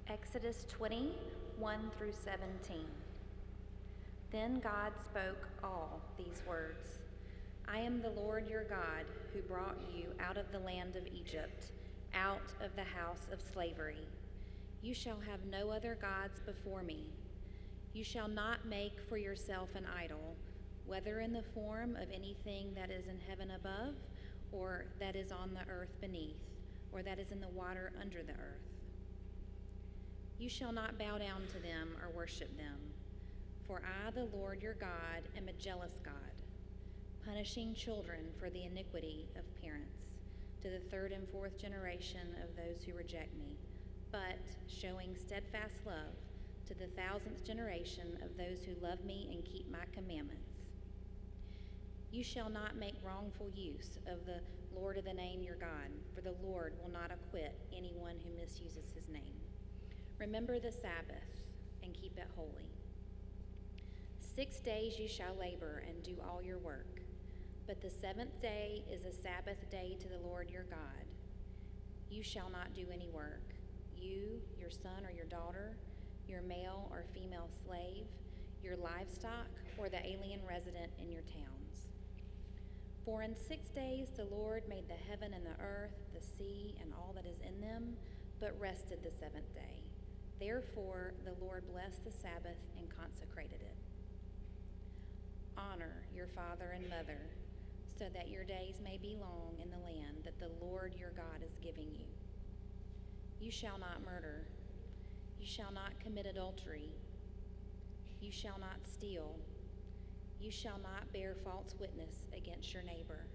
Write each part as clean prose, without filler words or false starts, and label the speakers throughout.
Speaker 1: Exodus 20:1 through 17. Then God spoke all these words. I am the Lord your God, who brought you out of the land of Egypt, out of the house of slavery. You shall have no other gods before me. You shall not make for yourself an idol, whether in the form of anything that is in heaven above, or that is on the earth beneath, or that is in the water under the earth. You shall not bow down to them or worship them, for I, the Lord your God, am a jealous God, punishing children for the iniquity of parents, to the third and fourth generation of those who reject me, but showing steadfast love to the thousandth generation of those who love me and keep my commandments. You shall not make wrongful use of the Lord of the name your God, for the Lord will not acquit anyone who misuses his name. Remember the Sabbath and keep it holy. 6 days you shall labor and do all your work, but the seventh day is a Sabbath day to the Lord your God. You shall not do any work, you, your son or your daughter, your male or female slave, your livestock, or the alien resident in your towns. For in 6 days the Lord made the heaven and the earth, the sea, and all that is in them, but rested the seventh day. Therefore the Lord blessed the Sabbath and consecrated it. Honor your father and mother, so that your days may be long in the land that the Lord your God is giving you. You shall not murder. You shall not commit adultery. You shall not steal. You shall not bear false witness against your neighbor.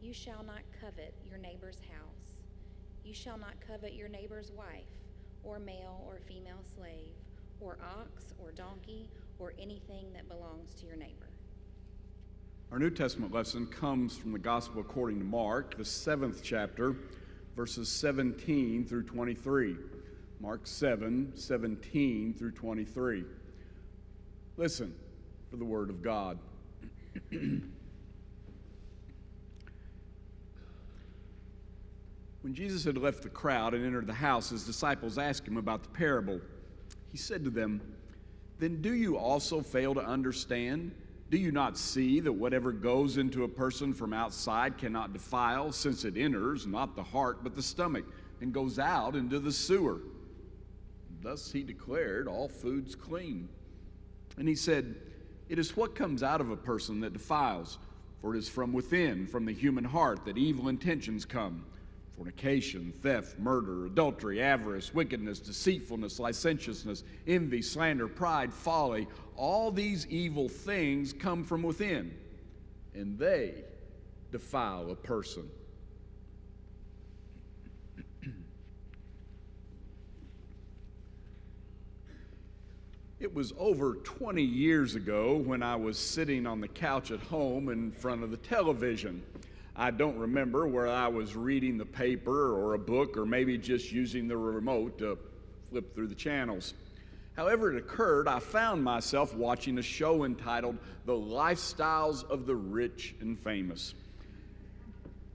Speaker 1: You shall not covet your neighbor's house. You shall not covet your neighbor's wife, or male or female slave, or ox or donkey, or anything that belongs to your neighbor.
Speaker 2: Our New Testament lesson comes from the Gospel according to Mark, the 7th chapter, verses 17 through 23. Mark 7:17 through 23. Listen for the word of God. When Jesus had left the crowd and entered the house, his disciples asked him about the parable. He said to them, "Then do you also fail to understand? Do you not see that whatever goes into a person from outside cannot defile, since it enters not the heart but the stomach, and goes out into the sewer?" Thus he declared all foods clean. And he said, "It is what comes out of a person that defiles, for it is from within, from the human heart, that evil intentions come. Fornication, theft, murder, adultery, avarice, wickedness, deceitfulness, licentiousness, envy, slander, pride, folly. All these evil things come from within, and they defile a person." It was over 20 years ago when I was sitting on the couch at home in front of the television. I don't remember whether I was reading the paper or a book, or maybe just using the remote to flip through the channels. However it occurred, I found myself watching a show entitled The Lifestyles of the Rich and Famous.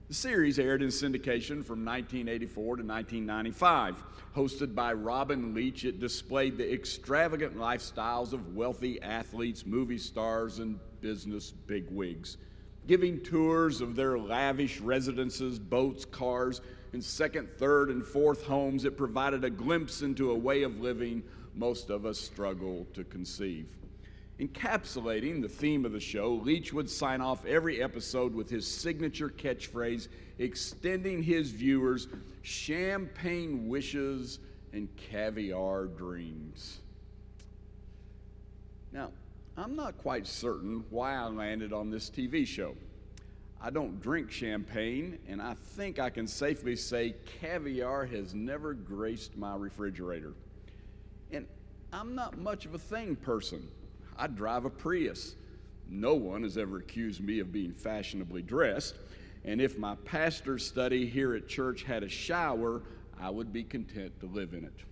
Speaker 2: The series aired in syndication from 1984 to 1995. Hosted by Robin Leach, it displayed the extravagant lifestyles of wealthy athletes, movie stars, and business bigwigs. Giving tours of their lavish residences, boats, cars, and second, third, and fourth homes, it provided a glimpse into a way of living most of us struggle to conceive. Encapsulating the theme of the show, Leach would sign off every episode with his signature catchphrase, extending his viewers champagne wishes and caviar dreams. Now, I'm not quite certain why I landed on this TV show. I don't drink champagne, and I think I can safely say caviar has never graced my refrigerator. And I'm not much of a thing person. I drive a Prius. No one has ever accused me of being fashionably dressed, and if my pastor's study here at church had a shower, I would be content to live in it.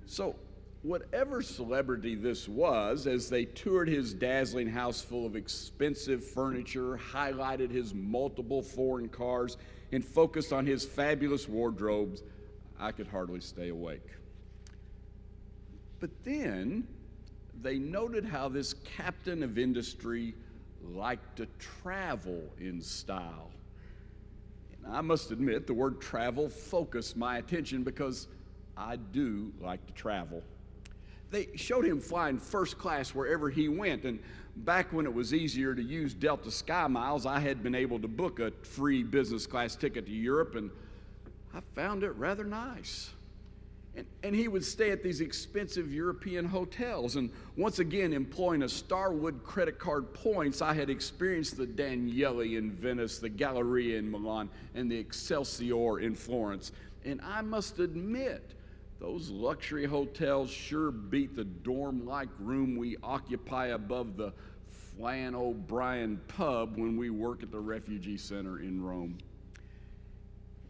Speaker 2: So, whatever celebrity this was, as they toured his dazzling house full of expensive furniture, highlighted his multiple foreign cars, and focused on his fabulous wardrobes, I could hardly stay awake. But then they noted how this captain of industry liked to travel in style. And I must admit, the word travel focused my attention because I do like to travel. They showed him flying first class wherever he went, and back when it was easier to use Delta Sky Miles, I had been able to book a free business class ticket to Europe, and I found it rather nice. And he would stay at these expensive European hotels. And once again, employing a Starwood credit card points, I had experienced the Daniele in Venice, the Galleria in Milan, and the Excelsior in Florence. And I must admit, those luxury hotels sure beat the dorm-like room we occupy above the Flan O'Brien pub when we work at the refugee center in Rome.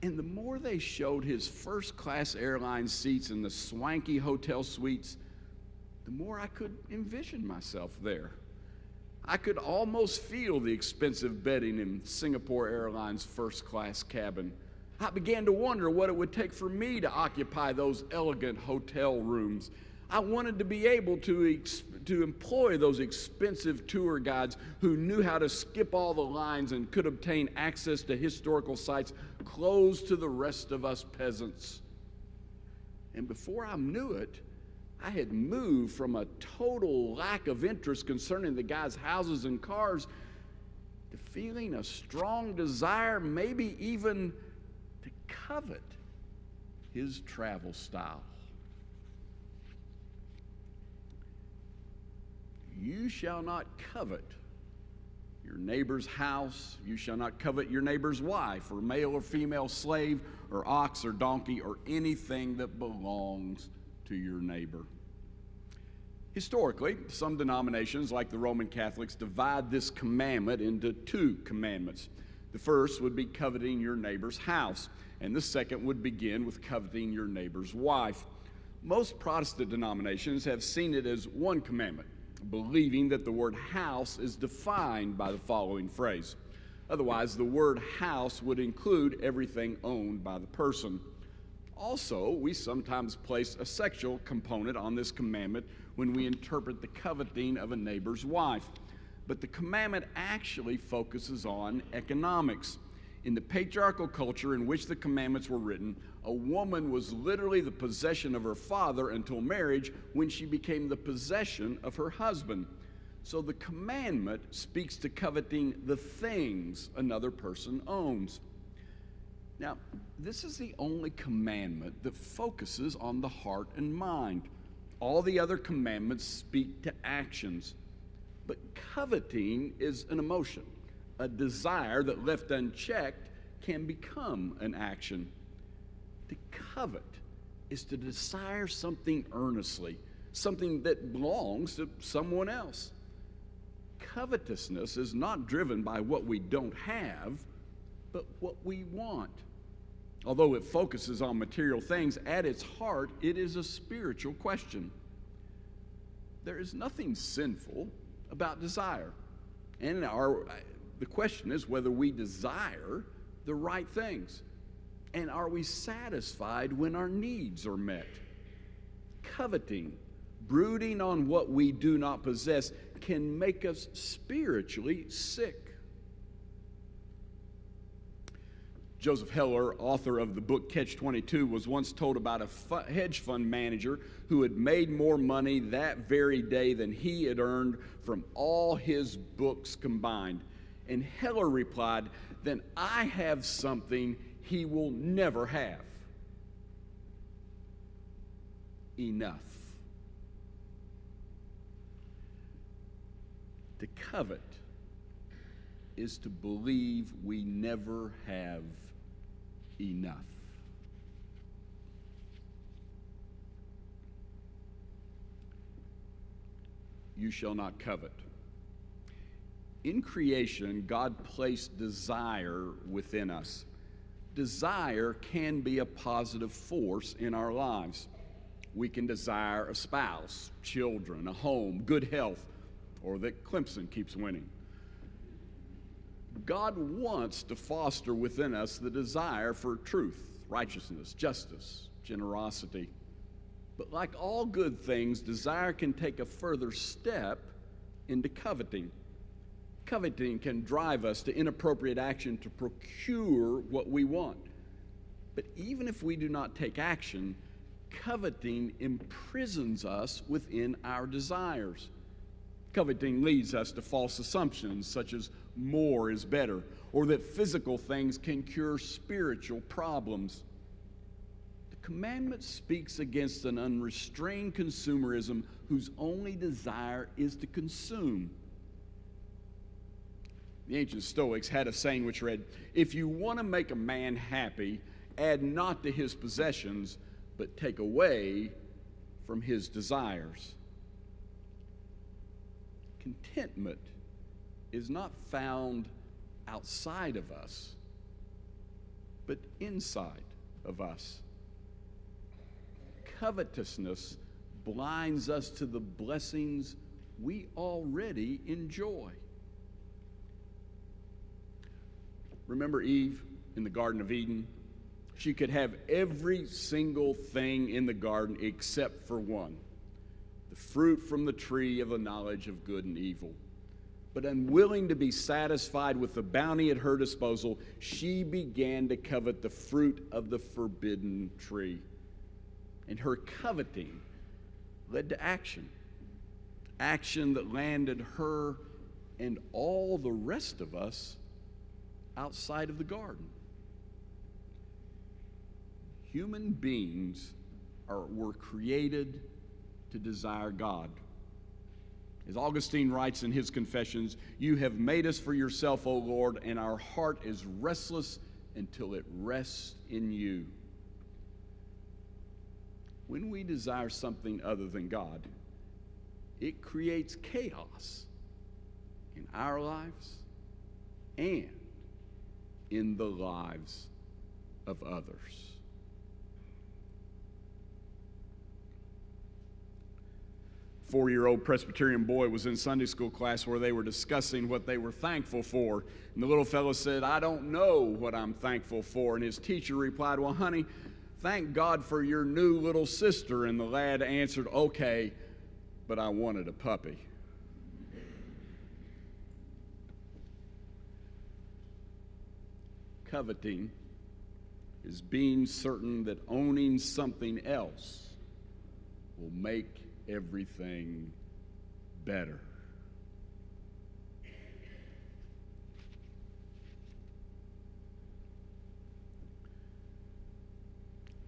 Speaker 2: And the more they showed his first-class airline seats in the swanky hotel suites, the more I could envision myself there. I could almost feel the expensive bedding in Singapore Airlines' first-class cabin. I began to wonder what it would take for me to occupy those elegant hotel rooms. I wanted to be able to employ those expensive tour guides who knew how to skip all the lines and could obtain access to historical sites closed to the rest of us peasants. And before I knew it, I had moved from a total lack of interest concerning the guys' houses and cars to feeling a strong desire, maybe even to covet his travel style. You shall not covet your neighbor's house. You shall not covet your neighbor's wife, or male or female slave, or ox or donkey, or anything that belongs to your neighbor. Historically, some denominations, like the Roman Catholics, divide this commandment into two commandments. The first would be coveting your neighbor's house, and the second would begin with coveting your neighbor's wife. Most Protestant denominations have seen it as one commandment, believing that the word house is defined by the following phrase. Otherwise, the word house would include everything owned by the person. Also, we sometimes place a sexual component on this commandment when we interpret the coveting of a neighbor's wife. But the commandment actually focuses on economics. In the patriarchal culture in which the commandments were written, a woman was literally the possession of her father until marriage, when she became the possession of her husband. So the commandment speaks to coveting the things another person owns. Now, this is the only commandment that focuses on the heart and mind. All the other commandments speak to actions. But coveting is an emotion, a desire that left unchecked can become an action. To covet is to desire something earnestly, something that belongs to someone else. Covetousness is not driven by what we don't have, but what we want. Although it focuses on material things, at its heart, it is a spiritual question. There is nothing sinful about desire. And the question is whether we desire the right things. And are we satisfied when our needs are met? Coveting, brooding on what we do not possess, can make us spiritually sick. Joseph Heller, author of the book Catch-22, was once told about a hedge fund manager who had made more money that very day than he had earned from all his books combined. And Heller replied, "Then I have something he will never have. Enough." To covet is to believe we never have enough. You shall not covet. In creation, God placed desire within us. Desire can be a positive force in our lives. We can desire a spouse, children, a home, good health, or that Clemson keeps winning. God wants to foster within us the desire for truth, righteousness, justice, generosity. But like all good things, desire can take a further step into coveting. Coveting can drive us to inappropriate action to procure what we want. But even if we do not take action, coveting imprisons us within our desires. Coveting leads us to false assumptions such as more is better, or that physical things can cure spiritual problems. The commandment speaks against an unrestrained consumerism whose only desire is to consume. The ancient Stoics had a saying which read, "If you want to make a man happy, add not to his possessions, but take away from his desires." Contentment is not found outside of us, but inside of us. Covetousness blinds us to the blessings we already enjoy. Remember Eve in the Garden of Eden? She could have every single thing in the garden except for one, the fruit from the tree of the knowledge of good and evil. But unwilling to be satisfied with the bounty at her disposal, she began to covet the fruit of the forbidden tree. And her coveting led to action that landed her and all the rest of us outside of the garden. Human beings were created to desire God. As Augustine writes in his Confessions, "You have made us for yourself, O Lord, and our heart is restless until it rests in you." When we desire something other than God, it creates chaos in our lives and in the lives of others. A 4-year-old Presbyterian boy was in Sunday school class where they were discussing what they were thankful for. And the little fellow said, "I don't know what I'm thankful for." And his teacher replied, "Well, honey, thank God for your new little sister." And the lad answered, "Okay, but I wanted a puppy." Coveting is being certain that owning something else will make everything better.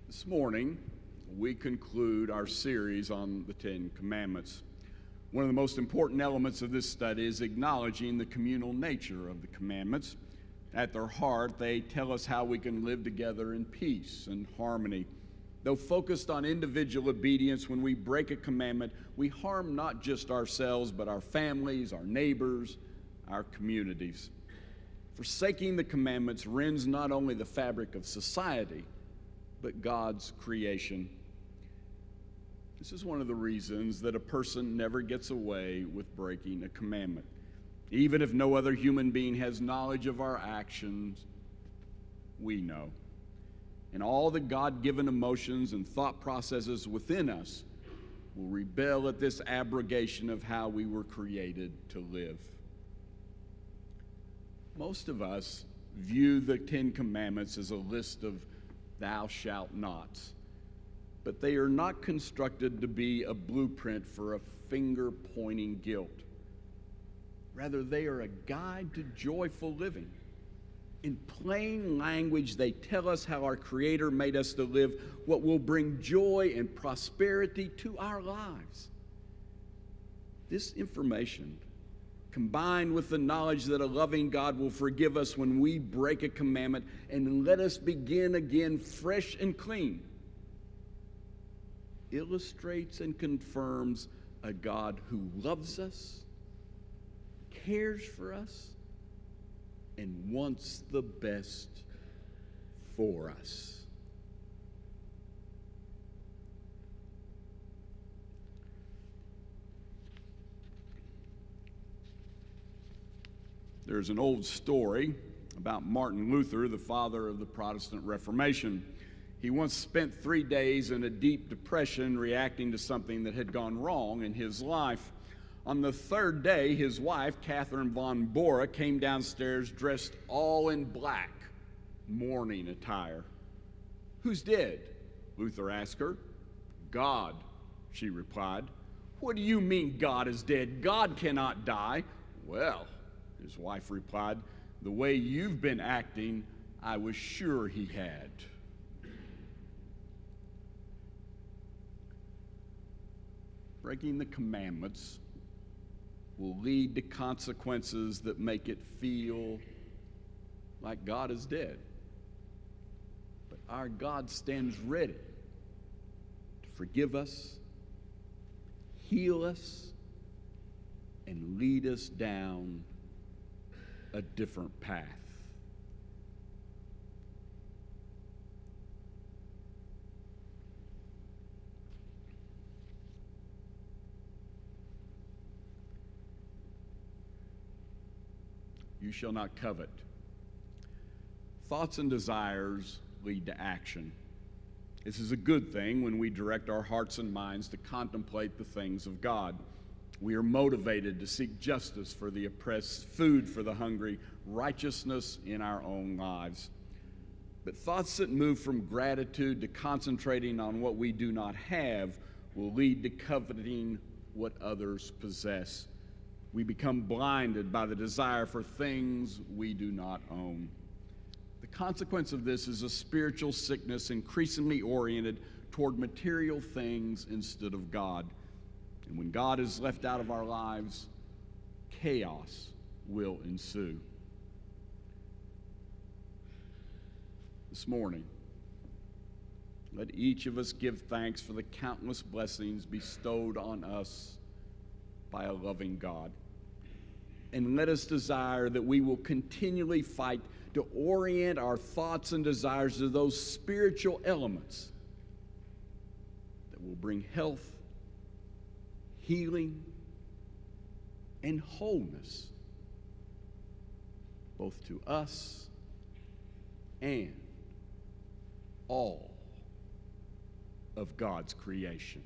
Speaker 2: This morning, we conclude our series on the Ten Commandments. One of the most important elements of this study is acknowledging the communal nature of the commandments. At their heart, they tell us how we can live together in peace and harmony. Though focused on individual obedience, when we break a commandment, we harm not just ourselves, but our families, our neighbors, our communities. Forsaking the commandments rends not only the fabric of society, but God's creation. This is one of the reasons that a person never gets away with breaking a commandment. Even if no other human being has knowledge of our actions, we know. And all the God-given emotions and thought processes within us will rebel at this abrogation of how we were created to live. Most of us view the Ten Commandments as a list of thou shalt nots, but they are not constructed to be a blueprint for a finger-pointing guilt. Rather, they are a guide to joyful living. In plain language, they tell us how our Creator made us to live what will bring joy and prosperity to our lives. This information, combined with the knowledge that a loving God will forgive us when we break a commandment and let us begin again fresh and clean, illustrates and confirms a God who loves us, cares for us, and wants the best for us. There's an old story about Martin Luther, the father of the Protestant Reformation. He once spent 3 days in a deep depression reacting to something that had gone wrong in his life. On the third day, his wife, Catherine von Bora, came downstairs dressed all in black, mourning attire. "Who's dead?" Luther asked her. "God," she replied. "What do you mean God is dead? God cannot die." "Well," his wife replied, "the way you've been acting, I was sure he had." Breaking the commandments will lead to consequences that make it feel like God is dead. But our God stands ready to forgive us, heal us, and lead us down a different path. You shall not covet. Thoughts and desires lead to action. This is a good thing when we direct our hearts and minds to contemplate the things of God. We are motivated to seek justice for the oppressed, food for the hungry, righteousness in our own lives. But thoughts that move from gratitude to concentrating on what we do not have will lead to coveting what others possess. We become blinded by the desire for things we do not own. The consequence of this is a spiritual sickness increasingly oriented toward material things instead of God. And when God is left out of our lives, chaos will ensue. This morning, let each of us give thanks for the countless blessings bestowed on us by a loving God. And let us desire that we will continually fight to orient our thoughts and desires to those spiritual elements that will bring health, healing, and wholeness both to us and all of God's creation.